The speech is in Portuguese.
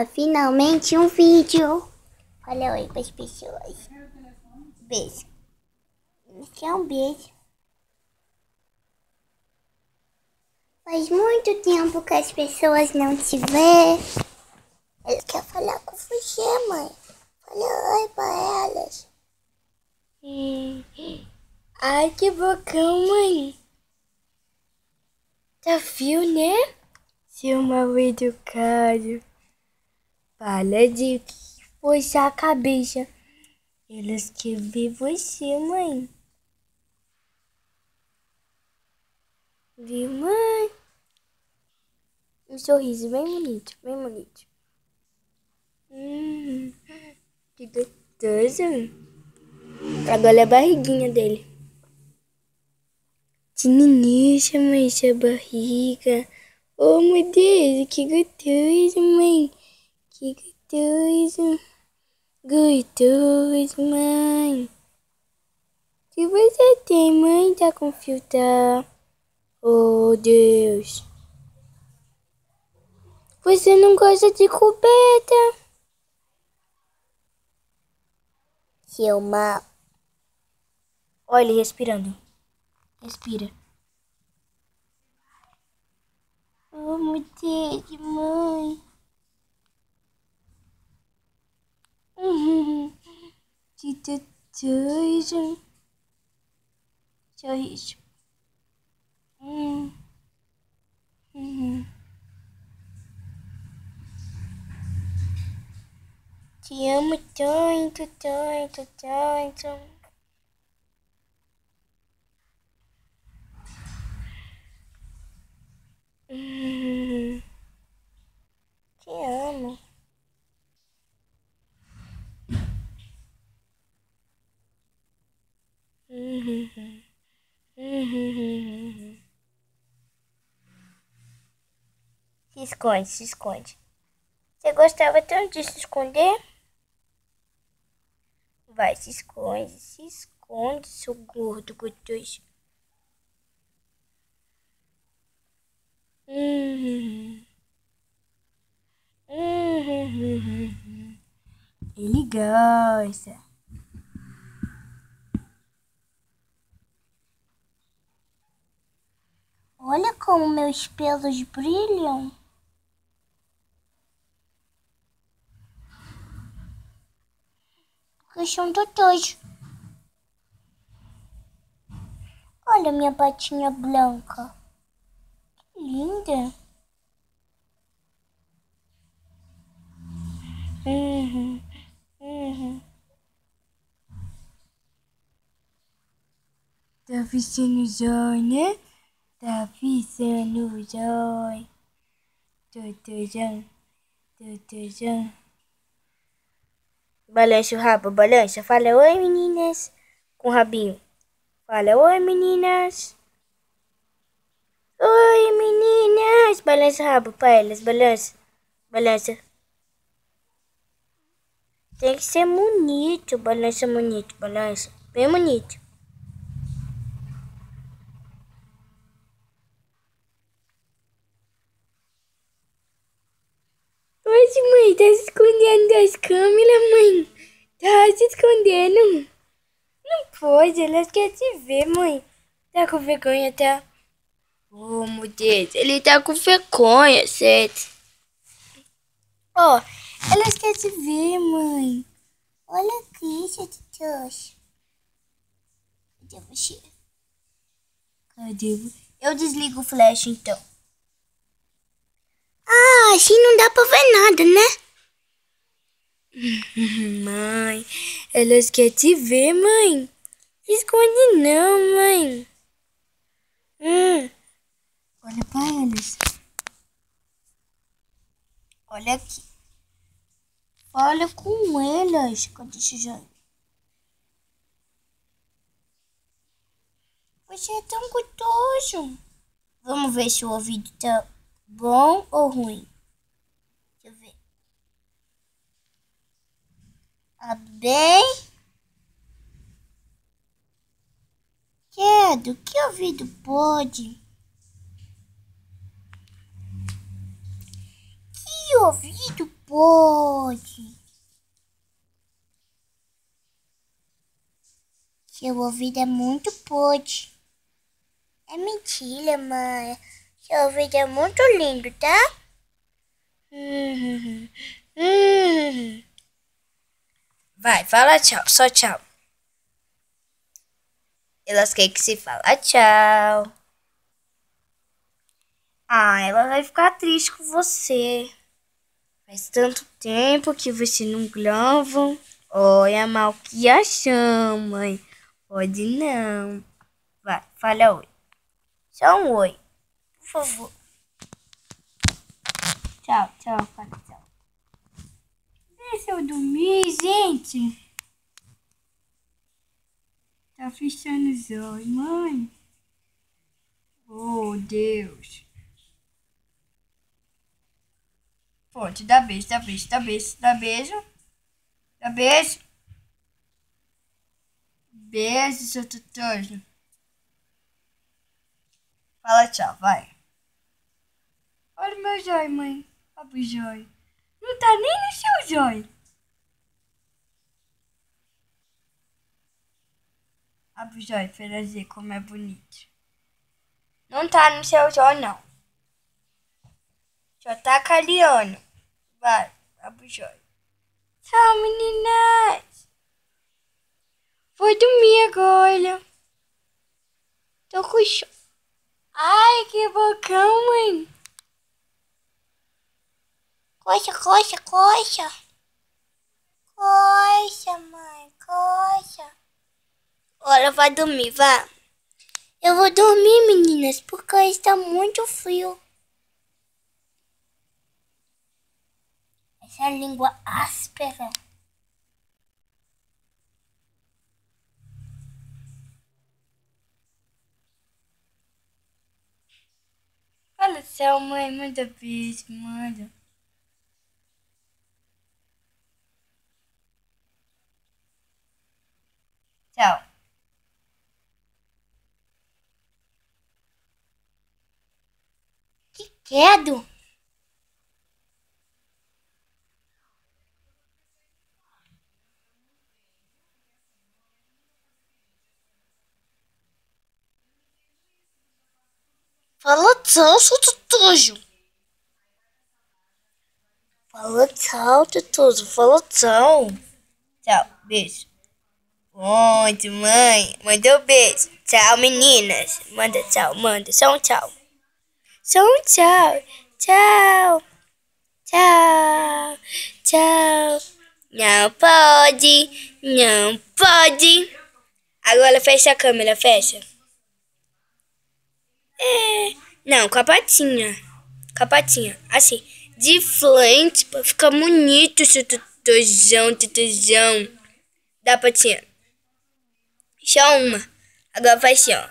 Finalmente um vídeo. Olha oi para as pessoas. Beijo. Esse é um beijo. Faz muito tempo que as pessoas não te vê. Elas querem falar com você, mãe. Fala oi para elas. Ai, que bocão, mãe. Tá fio, né? Seu mal educado. Para de puxar a cabeça. Elas querem ver você, mãe. Viu, mãe? Um sorriso bem bonito, bem bonito. Que gostoso. Agora é a barriguinha dele. Tinininha, mãe, essa barriga. Oh, meu Deus, que gostoso, mãe. Que gostoso. Gostoso, mãe. Que você tem, mãe? Tá com fio, tá? Oh, Deus. Você não gosta de coberta? Seu mal. Olha ele respirando. Respira. Oh, meu Deus, mãe. Que gostoso. Sorriso. Te amo tanto, tanto, tanto. Te amo. Se esconde, se esconde. Você gostava tanto de se esconder? Vai, se esconde, seu gordo gostoso. Ele gosta. Olha como meus pelos brilham. Porque são totós. Olha minha patinha branca. Que linda. Tá fechando o zóio, né? Tá fechando o zóio. Totozão, totozão. Balança o rabo, balança. Fala oi, meninas. Com o rabinho. Fala oi, meninas. Oi, meninas. Balança o rabo pra elas, balança. Balança. Tem que ser bonito, balança bonito, balança. Bem bonito. Hoje, mãe, tá se escondendo das câmeras, mãe. Tá se escondendo. Não pode, elas querem te ver, mãe. Tá com vergonha, tá? Oh, meu Deus, ele tá com vergonha, certo? Ó, elas querem te ver, mãe. Olha aqui, seu totós. Cadê você? Cadê? Eu desligo o flash, então. Ah, assim não dá pra ver nada, né? Mãe, elas querem te ver, mãe. Esconde não, mãe. Olha pra elas. Olha aqui. Fala com elas. Cadê esse jogo? Você é tão gostoso. Vamos ver se o ouvido tá bom ou ruim. Deixa eu ver. Bem. Credo, que ouvido pode? Que seu ouvido? Pode. Seu ouvido é muito podre. É mentira, mãe. Seu ouvido é muito lindo, tá? Vai, fala tchau, só tchau. Elas querem que se fala tchau. Ah, ela vai ficar triste com você. Faz tanto tempo que você não grava. Olha, mal que acham, mãe. Pode não. Vai, fala oi. Só um oi, por favor. Tchau, tchau, fala tchau. Deixa eu dormir, gente. Tá fechando os olhos, mãe. Oh, Deus. Pode, dá beijo, dá beijo, dá beijo, dá beijo. Dá beijo. Beijo, seu tutor. Fala tchau, vai. Olha o meu joio, mãe. Olha o joio. Não tá nem no seu joio. Olha o joio pra ver como é bonito. Não tá no seu joio, não. Só tá caliano. Vai, olha o joio. Tchau, meninas. Vou dormir agora. Tô com sono. Ai, que bocão, mãe. Coxa, coxa, coxa. Coxa, mãe, coxa. Ora, vai dormir, vá. Eu vou dormir, meninas, porque está muito frio. Essa língua áspera. Fala tchau, mãe. Manda beijo, manda. Tchau. Que quedo. Fala tchau, seu tutujo. Fala tchau, tutujo. Fala tchau. Tchau, beijo. Muito, mãe. Manda um beijo. Tchau, meninas. Manda tchau, manda. Só um tchau. Só um tchau. Tchau. Tchau. Tchau. Não pode. Não pode. Agora fecha a câmera, fecha. Não, com a patinha. Com a patinha. Assim, de frente, pra ficar bonito, seu tutuzão, tutuzão. Dá a patinha. Só uma. Agora faz assim, ó.